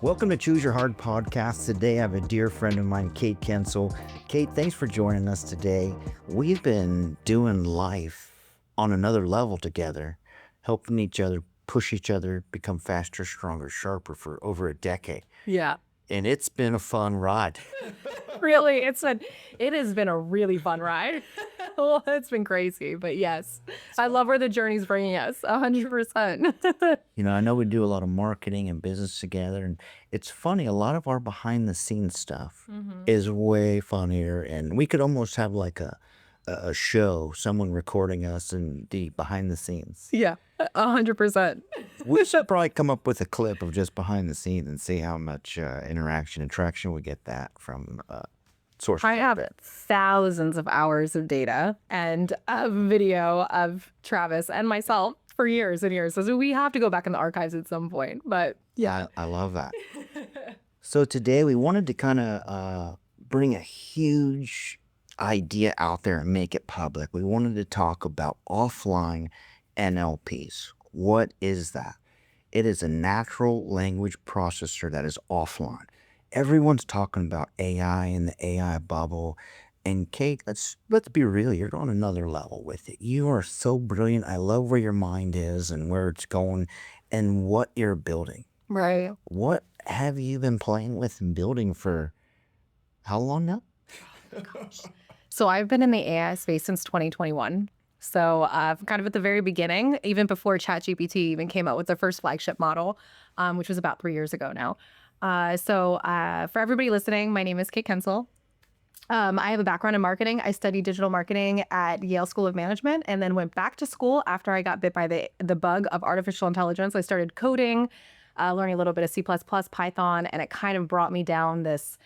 Welcome to Choose Your Hard podcast. Today I have a dear friend of mine, Kate Kensel. Kate, thanks for joining us today. We've been doing life on another level together, helping each other, push each other, become faster, stronger, sharper for over a decade. Yeah. And it's been a fun ride. Really, it has been a really fun ride. Well, it's been crazy, but yes, I love where the journey's bringing us. 100%. I know we do a lot of marketing and business together, and it's funny, a lot of our behind the scenes stuff is way funnier, and we could almost have like a show, someone recording us and the behind the scenes. Yeah, 100%. We should probably come up with a clip of just behind the scenes and see how much interaction and traction we get that from sources. I have thousands of hours of data and a video of Travis and myself for years and years. So we have to go back in the archives at some point. But yeah, I love that. So today we wanted to kind of bring a huge idea out there and make it public. We wanted to talk about offline NLPs. What is that? It is a natural language processor that is offline. Everyone's talking about AI and the AI bubble. And Kate, let's be real, you're on another level with it. You are so brilliant. I love where your mind is and where it's going and what you're building. right. What have you been playing with and building for how long now? So I've been in the AI space since 2021. So kind of at the very beginning, even before ChatGPT even came out with their first flagship model, which was about 3 years ago now. So for everybody listening, my name is Kate Kensel. I have a background in marketing. I studied digital marketing at Yale School of Management and then went back to school after I got bit by the bug of artificial intelligence. I started coding, learning a little bit of C++, Python, and it kind of brought me down this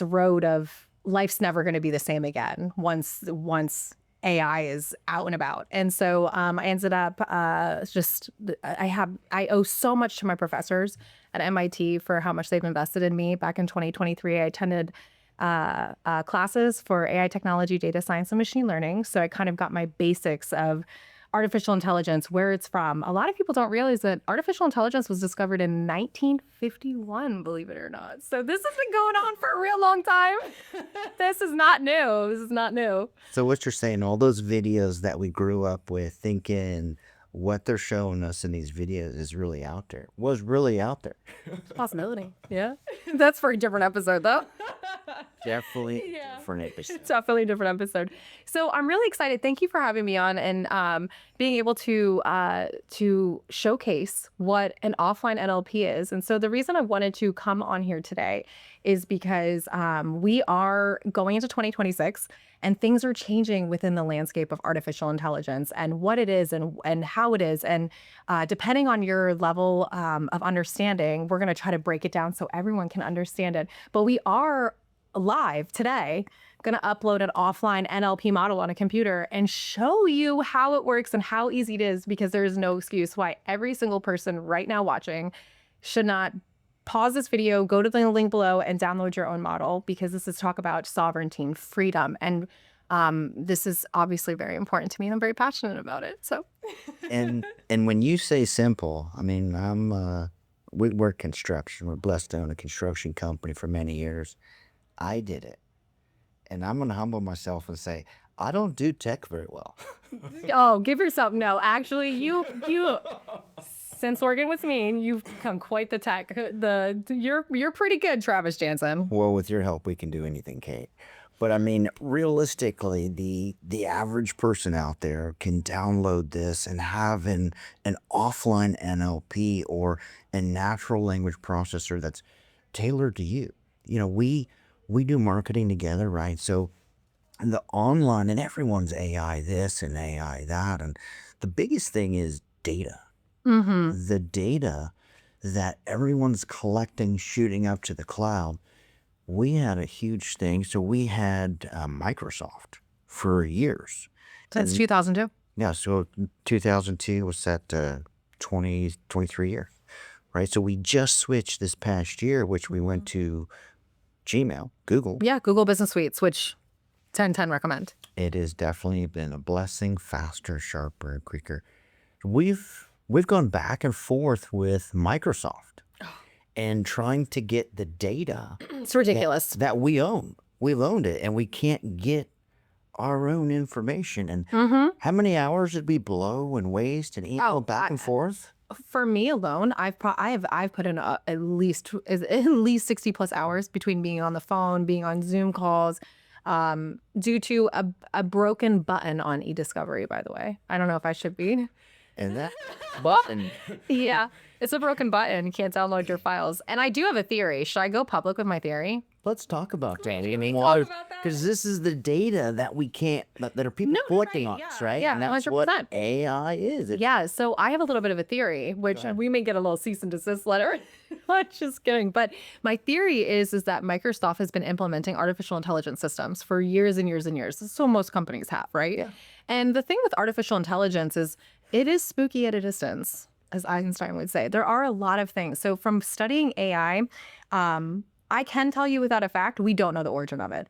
road of life's never going to be the same again once AI is out and about. And so I ended up I owe so much to my professors at MIT for how much they've invested in me. Back in 2023, I attended classes for AI technology, data science, and machine learning. So I kind of got my basics of artificial intelligence, where it's from. A lot of people don't realize that artificial intelligence was discovered in 1951, believe it or not. So this has been going on for a real long time. This is not new. So what you're saying, all those videos that we grew up with thinking what they're showing us in these videos is really out there, was really out there. Possibility. Yeah. That's for a different episode, though. Definitely for an episode. Definitely a different episode. So I'm really excited. Thank you for having me on and being able to showcase what an offline NLP is. And so the reason I wanted to come on here today is because we are going into 2026 and things are changing within the landscape of artificial intelligence and what it is and how it is. And depending on your level of understanding, we're going to try to break it down so everyone can understand it. But we are live today going to upload an offline NLP model on a computer and show you how it works and how easy it is, because there is no excuse why every single person right now watching should not pause this video, go to the link below and download your own model, because this is talk about sovereignty and freedom. And this is obviously very important to me and I'm very passionate about it. So and when you say simple, I mean, we work construction. We're blessed to own a construction company for many years. I did it. And I'm going to humble myself and say, I don't do tech very well. Oh, give yourself, no, actually you since working with me, you've become quite the tech. You're pretty good, Travis Jansen. Well, with your help, we can do anything, Kate. But I mean, realistically, the average person out there can download this and have an offline NLP or a natural language processor that's tailored to you. We do marketing together, right? So the online, and everyone's AI this and AI that. And the biggest thing is data. The data that everyone's collecting, shooting up to the cloud. We had a huge thing. So we had Microsoft for years. Since 2002? Yeah, so 2002 was set 23 years, right? So we just switched this past year, which we went to Gmail, Google. Yeah, Google Business Suite, which 10/10 recommend. It has definitely been a blessing, faster, sharper, quicker. We've gone back and forth with Microsoft. and trying to get the data It's ridiculous. that we own. We've owned it, and we can't get our own information. And Mm-hmm. how many hours did we blow and waste and email back and forth? For me alone, I've put in at least 60 plus hours between being on the phone, being on Zoom calls, due to a broken button on eDiscovery, by the way. I don't know if I should be. And that button. Yeah, it's a broken button. You can't download your files. And I do have a theory. Should I go public with my theory? Let's talk about that. I mean, Talk about that. because this is the data that we can't, that are people No, collecting right, on us, yeah, right? yeah, And that's what 100%. AI is. Yeah, so I have a little bit of a theory, which we may get a little cease and desist letter. Just kidding. But my theory is that Microsoft has been implementing artificial intelligence systems for years and years and years. So most companies have, right? Yeah. And the thing with artificial intelligence is it is spooky at a distance, as Einstein would say. There are a lot of things. So from studying AI, I can tell you without a fact, we don't know the origin of it.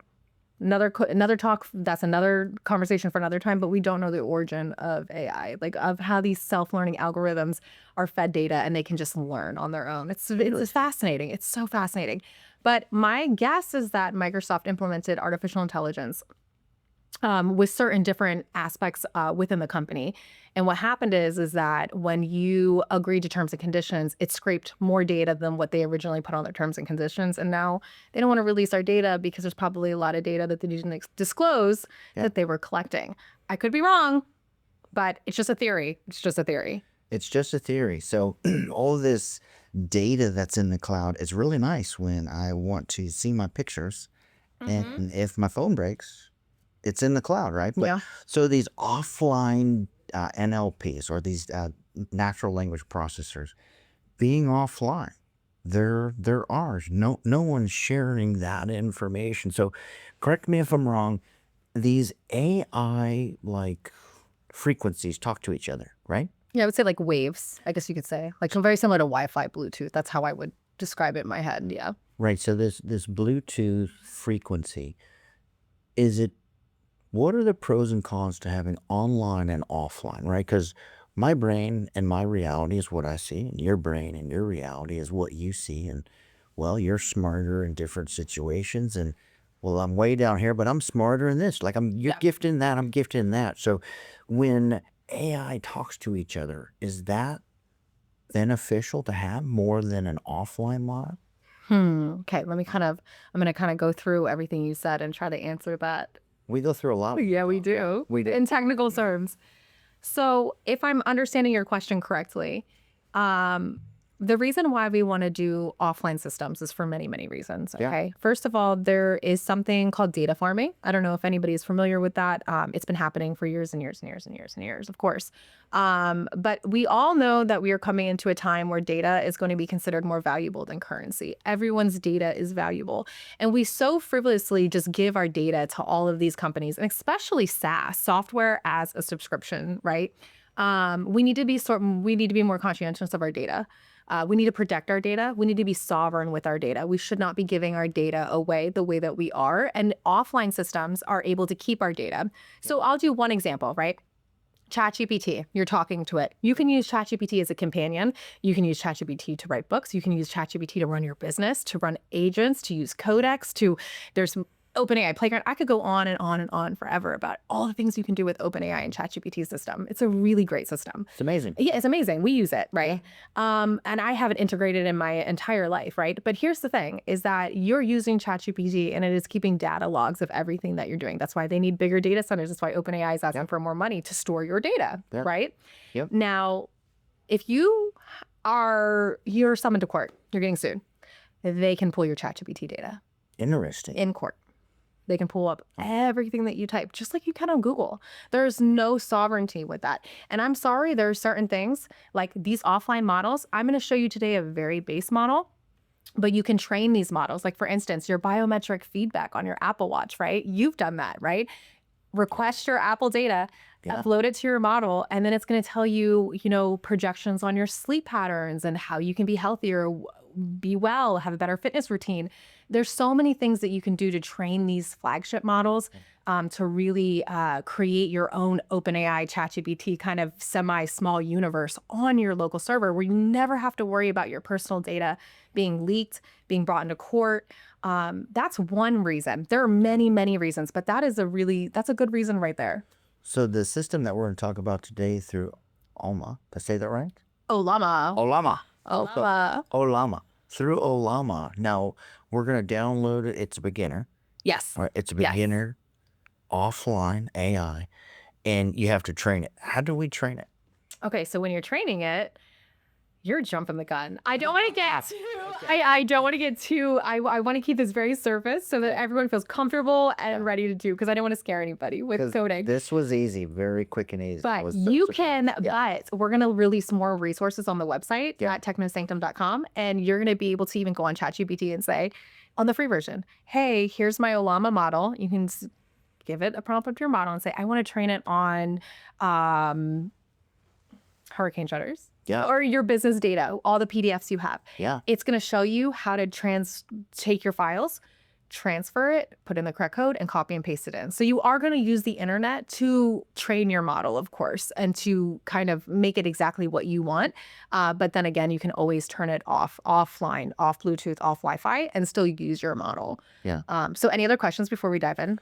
Another talk, that's another conversation for another time, but we don't know the origin of AI, like of how these self-learning algorithms are fed data and they can just learn on their own. It's fascinating. It's so fascinating. But my guess is that Microsoft implemented artificial intelligence with certain different aspects within the company. And what happened is that when you agreed to terms and conditions, it scraped more data than what they originally put on their terms and conditions. And now they don't want to release our data because there's probably a lot of data that they didn't disclose that they were collecting. I could be wrong, but it's just a theory. It's just a theory. It's just a theory. So all this data that's in the cloud is really nice when I want to see my pictures. And if my phone breaks, it's in the cloud, right? But, Yeah. So these offline NLPs, or these natural language processors, being offline, they're ours. No one's sharing that information. So correct me if I'm wrong. These AI like frequencies talk to each other, right? Yeah, I would say like waves, I guess you could say. Like very similar to Wi-Fi, Bluetooth. That's how I would describe it in my head. Yeah. Right. So this Bluetooth frequency, what are the pros and cons to having online and offline, right? Because my brain and my reality is what I see, and your brain and your reality is what you see. And well, you're smarter in different situations, and well, I'm way down here, but I'm smarter in this. Like you're gifted in that, I'm gifted in that. So when AI talks to each other, is that beneficial to have more than an offline model? Okay, I'm going to kind of go through everything you said and try to answer that. We go through a lot. Yeah, we do. We do. In technical terms. So if I'm understanding your question correctly, the reason why we want to do offline systems is for many, many reasons. Yeah. Okay. First of all, there is something called data farming. I don't know if anybody is familiar with that. It's been happening for years and years and years and years and years, of course. But we all know that we are coming into a time where data is going to be considered more valuable than currency. Everyone's data is valuable. And we so frivolously just give our data to all of these companies, and especially SaaS, software as a subscription, right? We need to be more conscientious of our data. We need to protect our data. We need to be sovereign with our data. We should not be giving our data away the way that we are. And offline systems are able to keep our data. So I'll do one example, right? ChatGPT, you're talking to it. You can use ChatGPT as a companion. You can use ChatGPT to write books. You can use ChatGPT to run your business, to run agents, to use codecs, there's OpenAI Playground. I could go on and on and on forever about all the things you can do with OpenAI and ChatGPT system. It's a really great system. It's amazing. Yeah, it's amazing. We use it, right? And I have it integrated in my entire life, right? But here's the thing, is that you're using ChatGPT and it is keeping data logs of everything that you're doing. That's why they need bigger data centers. That's why OpenAI is asking for more money to store your data, right? Yep. Now, if you're summoned to court, you're getting sued, they can pull your ChatGPT data. Interesting. In court. They can pull up everything that you type, just like you can on Google. There's no sovereignty with that. And I'm sorry, there are certain things like these offline models. I'm going to show you today a very base model, but you can train these models. Like for instance, your biometric feedback on your Apple Watch, right? You've done that, right? Request your Apple data, upload it to your model, and then it's going to tell you, projections on your sleep patterns and how you can be healthier, be well, have a better fitness routine. There's so many things that you can do to train these flagship models to really create your own OpenAI ChatGPT kind of semi-small universe on your local server where you never have to worry about your personal data being leaked, being brought into court. That's one reason. There are many, many reasons, but that's a good reason right there. So the system that we're going to talk about today through Ollama, did I say that right? Ollama. Ollama. Ollama. Ollama. Through Ollama. Now, we're going to download it. It's a beginner. Yes. All right. It's a Yes. beginner offline AI, and you have to train it. How do we train it? Okay, so when you're training it, you're jumping the gun. I don't want to get too, I don't want to get too, I want to keep this very surface so that everyone feels comfortable and ready to do, because I don't want to scare anybody with coding. This was easy, very quick and easy. But but we're going to release more resources on the website at technosanctum.com. And you're going to be able to even go on ChatGPT and say, on the free version, hey, here's my Ollama model. You can give it a prompt of your model and say, I want to train it on hurricane shutters. Yeah. Or your business data, all the PDFs you have. Yeah. It's going to show you how to take your files, transfer it, put in the correct code, and copy and paste it in. So you are going to use the internet to train your model, of course, and to kind of make it exactly what you want. But then again, you can always turn it off, offline, off Bluetooth, off Wi-Fi, and still use your model. Yeah. So any other questions before we dive in?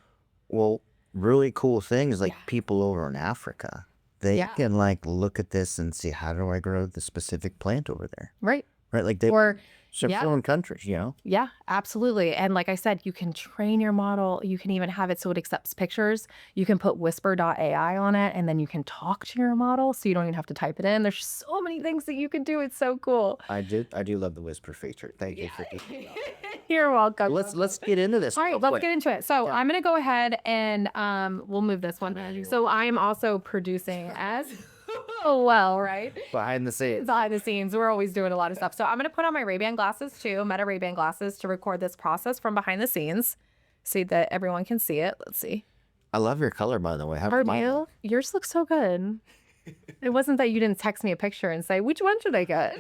Well, really cool thing is like people over in Africa, they can like look at this and see, how do I grow the specific plant over there? Right. Right. Like they foreign countries, you know? Yeah, absolutely. And like I said, you can train your model. You can even have it so it accepts pictures. You can put whisper.ai on it, and then you can talk to your model so you don't even have to type it in. There's so many things that you can do. It's so cool. I do love the whisper feature. Thank you for teaching me. You're welcome. Let's get into this. All right, let's get into it. So I'm going to go ahead and we'll move this one. So I am also producing as well, right? Behind the scenes. Behind the scenes. We're always doing a lot of stuff. So I'm going to put on my Ray-Ban glasses too, Meta Ray-Ban glasses, to record this process from behind the scenes so that everyone can see it. Let's see. I love your color, by the way. You? Yours looks so good. It wasn't that you didn't text me a picture and say, which one should I get?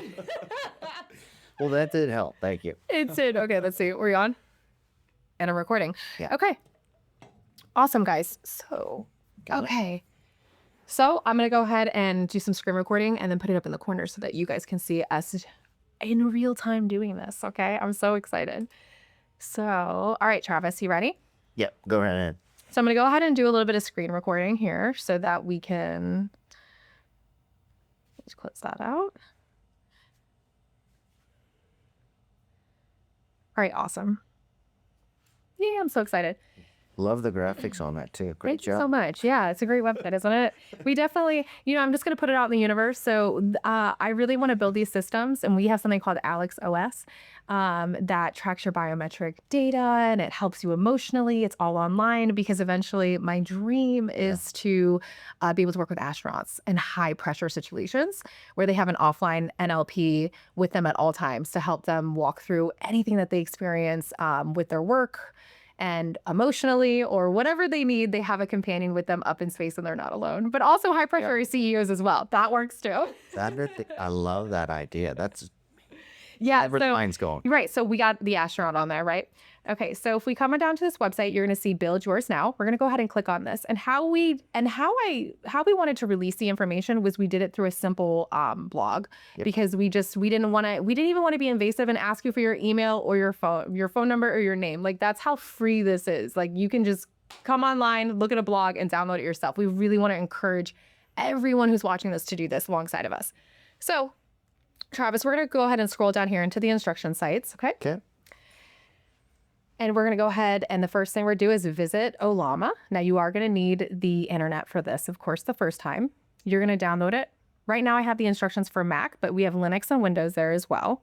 Well, that did help. Thank you. It did. Okay, let's see. Were you on? And I'm recording. Yeah. Okay. Awesome, guys. So, okay. So I'm going to go ahead and do some screen recording and then put it up in the corner so that you guys can see us in real time doing this. Okay. I'm so excited. So, all right, Travis, you ready? Yep. Go ahead. So I'm going to go ahead and do a little bit of screen recording here so that we can just close that out. All right. Awesome. Yeah, I'm so excited. Love the graphics on that too. Great Thank job. you so much. Yeah, it's a great website, isn't it? We definitely, I'm just going to put it out in the universe. So I really want to build these systems, and we have something called Alex OS that tracks your biometric data, and it helps you emotionally. It's all online, because eventually my dream is to be able to work with astronauts in high pressure situations where they have an offline NLP with them at all times to help them walk through anything that they experience with their work. And emotionally, or whatever they need, they have a companion with them up in space and they're not alone. But also high pressure CEOs as well. That works too. I love that idea. That's where the mind's going. Right. So we got the astronaut on there, right? Okay. So if we come on down to this website, you're going to see build yours now. We're going to go ahead and click on this. And how we wanted to release the information was we did it through a simple blog, because we didn't even want to be invasive and ask you for your email or your phone number or your name. Like, that's how free this is. Like, you can just come online, look at a blog, and download it yourself. We really want to encourage everyone who's watching this to do this alongside of us. So Travis, we're going to go ahead and scroll down here into the instruction sites. Okay. And we're going to go ahead, and the first thing we're going to do is visit Ollama. Now, you are going to need the internet for this, of course, the first time. You're going to download it. Right now, I have the instructions for Mac, but we have Linux and Windows there as well.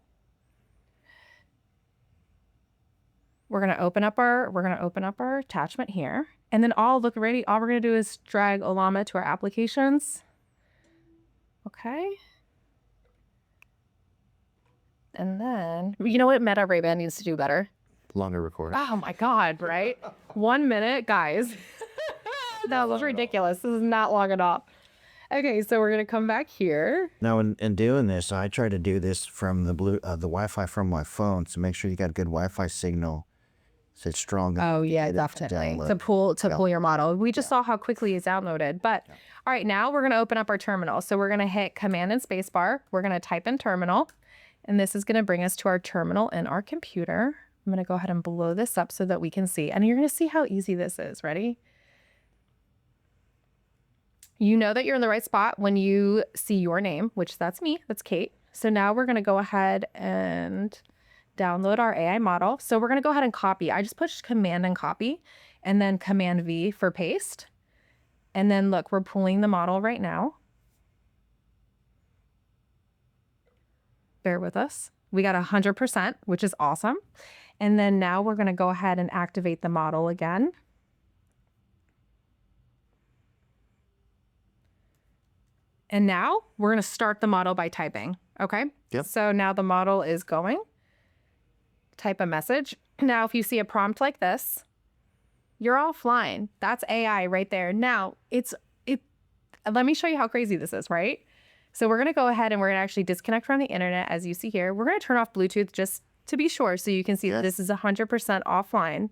We're going to open up our attachment here. And then all we're going to do is drag Ollama to our applications. Okay. And then, you know what Meta Ray-Ban needs to do better? Longer recording. Oh my God, right? 1 minute, guys. No, that's ridiculous. This is not long enough. Okay, so we're gonna come back here. Now, in doing this, I try to do this from the Wi-Fi from my phone. So make sure you got a good Wi-Fi signal. So it's strong enough Oh to yeah, get it definitely. To download. pull your model. We just Yeah. saw how quickly it's downloaded. But all right, now we're gonna open up our terminal. So we're gonna hit Command and Spacebar. We're gonna type in terminal, and this is gonna bring us to our terminal in our computer. I'm gonna go ahead and blow this up so that we can see. And you're gonna see how easy this is. Ready? You know that you're in the right spot when you see your name, which that's me, that's Kate. So now we're gonna go ahead and download our AI model. So we're gonna go ahead and copy. I just pushed Command and copy and then Command V for paste. And then look, we're pulling the model right now. Bear with us. We got 100%, which is awesome. And then now we're gonna go ahead and activate the model again. And now we're going to start the model by typing. Okay. Yep. So now the model is going. Type a message. Now, if you see a prompt like this, you're offline. That's AI right there. Now let me show you how crazy this is, right? So we're going to go ahead and we're going to actually disconnect from the internet. As you see here, we're going to turn off Bluetooth just to be sure. So you can see that this is 100% offline.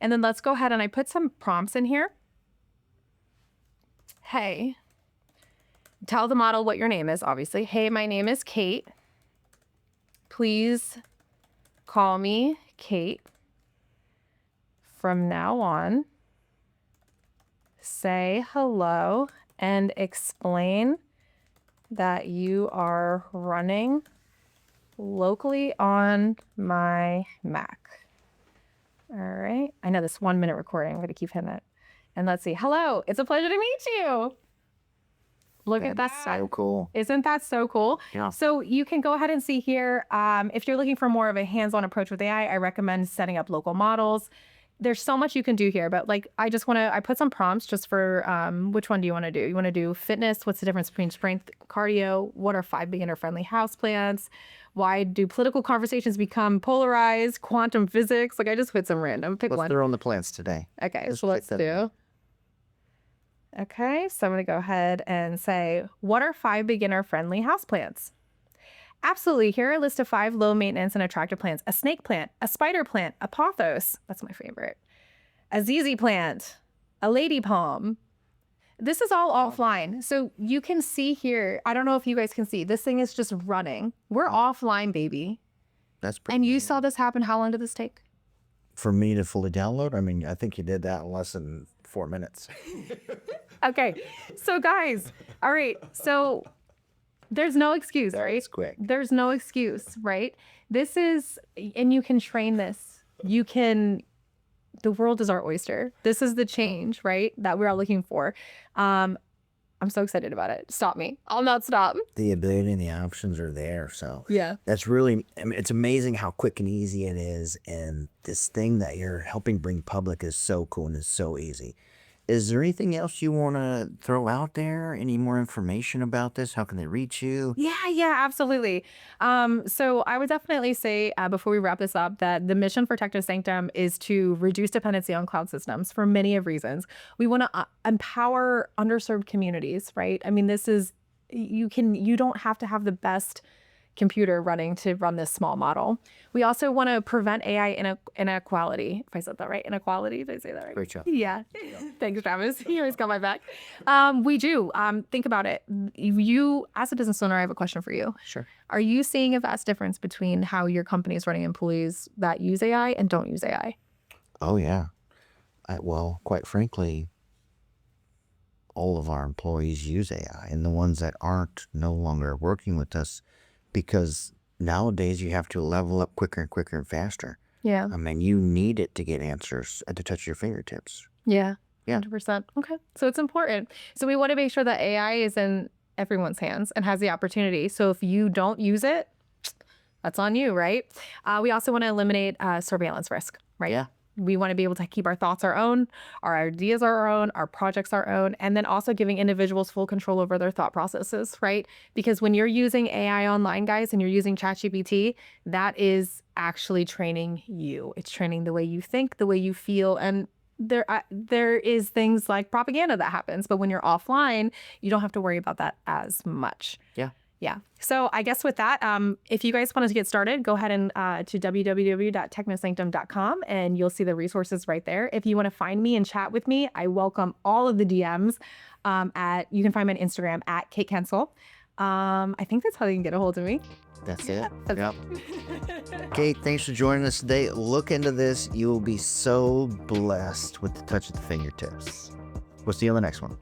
And then let's go ahead and I put some prompts in here. Hey, tell the model what your name is, obviously. Hey, my name is Kate. Please call me Kate. From now on, say hello and explain that you are running locally on my Mac. All right. I know this 1 minute recording. I'm going to keep hitting it. And let's see. Hello. It's a pleasure to meet you. Look at that. So cool. Isn't that so cool? Yeah. So you can go ahead and see here, if you're looking for more of a hands-on approach with AI, I recommend setting up local models. There's so much you can do here, but like I put some prompts just for which one do you want to do? You want to do fitness? What's the difference between strength, cardio? What are 5 beginner-friendly houseplants? Why do political conversations become polarized? Quantum physics? Like I just put some random. Pick Let's one. throw on the plants today. Okay, so let's do. Okay, so I'm going to go ahead and say, what are 5 beginner-friendly houseplants? Absolutely. Here are a list of 5 low-maintenance and attractive plants. A snake plant, a spider plant, a pothos. That's my favorite. A ZZ plant, a lady palm. This is all offline. So you can see here, I don't know if you guys can see, this thing is just running. We're offline, baby. That's pretty. And you saw this happen. How long did this take? For me to fully download, I mean, I think you did that in less than 4 minutes. Okay. So guys, all right. So there's no excuse, right? It's quick. There's no excuse, right? This is, and you can train this. You can, the world is our oyster. This is the change, right? That we're all looking for. I'm so excited about it. Stop me. I'll not stop. The ability and the options are there. So Yeah. that's really, I mean, it's amazing how quick and easy it is. And this thing that you're helping bring public is so cool and is so easy. Is there anything else you want to throw out there? Any more information about this? How can they reach you? Yeah, absolutely. So I would definitely say before we wrap this up that the mission for Techno Sanctum is to reduce dependency on cloud systems for many of reasons. We want to empower underserved communities, right? I mean, this is, you don't have to have the best computer running to run this small model. We also want to prevent AI inequality. If I said that right, inequality, did I say that right? Great job. Yeah. Thanks, Travis. You always got my back. We do. Think about it. You, as a business owner, I have a question for you. Sure. Are you seeing a vast difference between how your company is running employees that use AI and don't use AI? Oh, yeah. Well, quite frankly, all of our employees use AI, and the ones that aren't no longer working with us, because nowadays you have to level up quicker and quicker and faster. Yeah. I mean, you need it to get answers at the touch of your fingertips. Yeah. Yeah. 100%. Okay. So it's important. So we want to make sure that AI is in everyone's hands and has the opportunity. So if you don't use it, that's on you, right? We also want to eliminate surveillance risk, right? Yeah. We want to be able to keep our thoughts our own, our ideas are our own, our projects our own, and then also giving individuals full control over their thought processes, right? Because when you're using AI online, guys, and you're using ChatGPT, that is actually training you. It's training the way you think, the way you feel, and there is things like propaganda that happens, but when you're offline, you don't have to worry about that as much. Yeah. Yeah. So I guess with that, if you guys wanted to get started, go ahead and to www.technosanctum.com and you'll see the resources right there. If you want to find me and chat with me, I welcome all of the DMs. You can find me on Instagram at Kate Kensel. I think that's how you can get a hold of me. That's it. Yep. Kate, thanks for joining us today. Look into this. You will be so blessed with the touch of the fingertips. We'll see you on the next one.